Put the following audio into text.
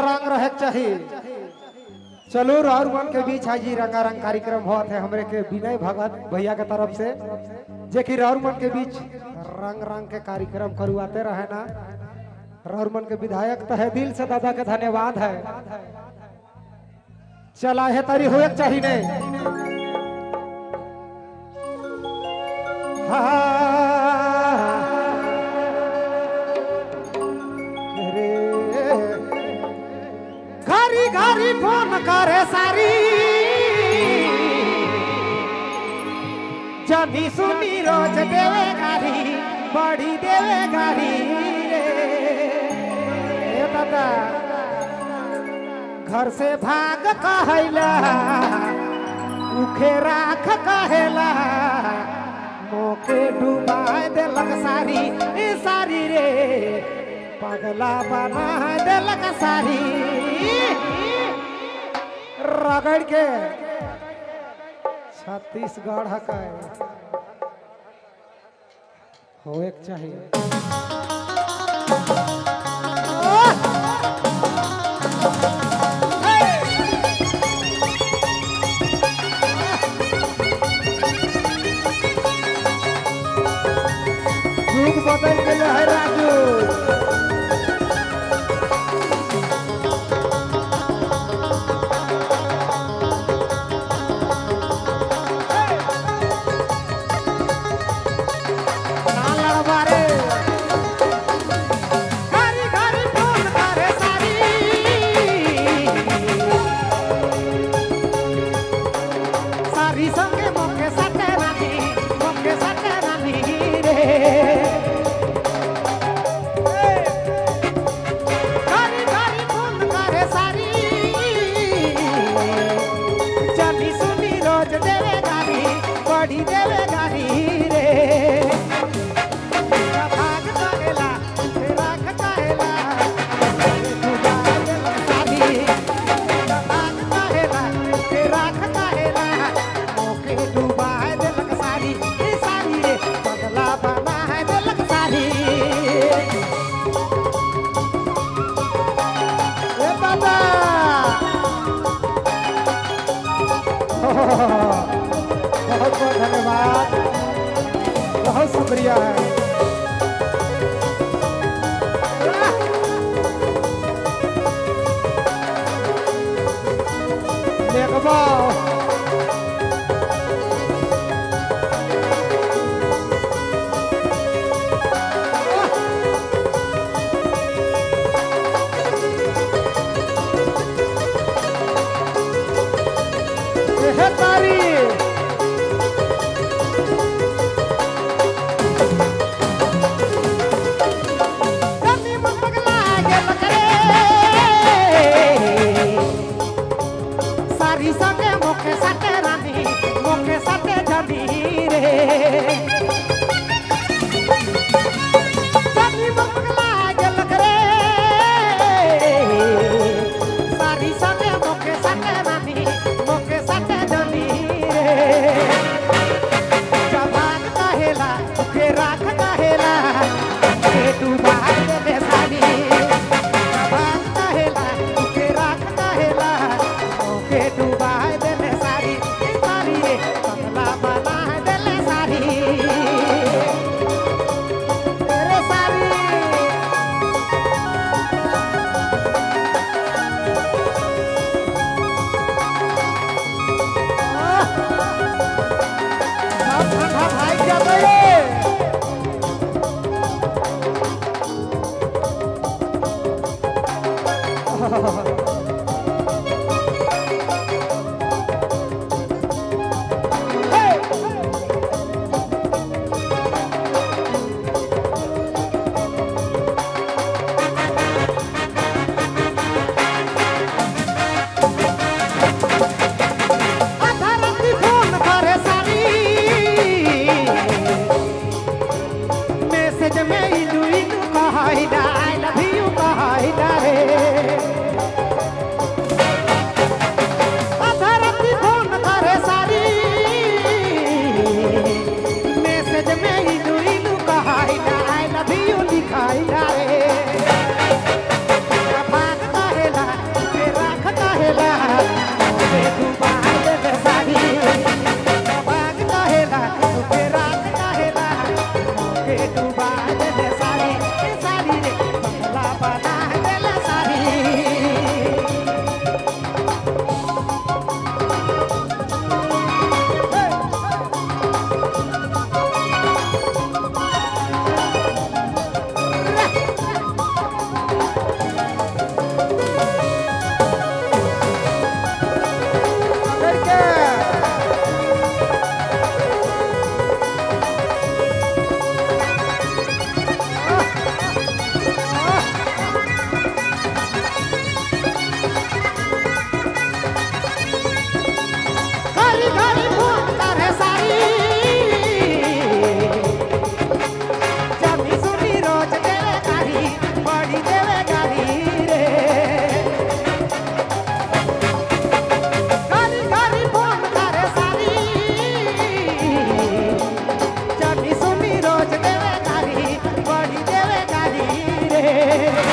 रंग रहे चाहिए। चलो और मन के बीच आज रंगारंग कार्यक्रम हुआ थे हमरे के विनय भगत भैया के तरफ से जे कि राउर मन के बीच रंग रंग के कार्यक्रम करवाते रहे ना। राउर मन के विधायक तहे दिल से दादा के धन्यवाद है। चला है तारी हो चाहिए नहीं घरी घरी फोन करे सारी जभी सुनी रोज देवे गारी बड़ी देवे गारी रे दादा घर से भाग कहला उखे राख कहेला मोके डुबाए देलक सारी ए सारी रे पगला बना देलक सारी रगड़ के छत्तीसगढ़ का हो एक चाहिए। युग बदल गया है राजू। बहुत बहुत धन्यवाद, बहुत शुक्रिया है। है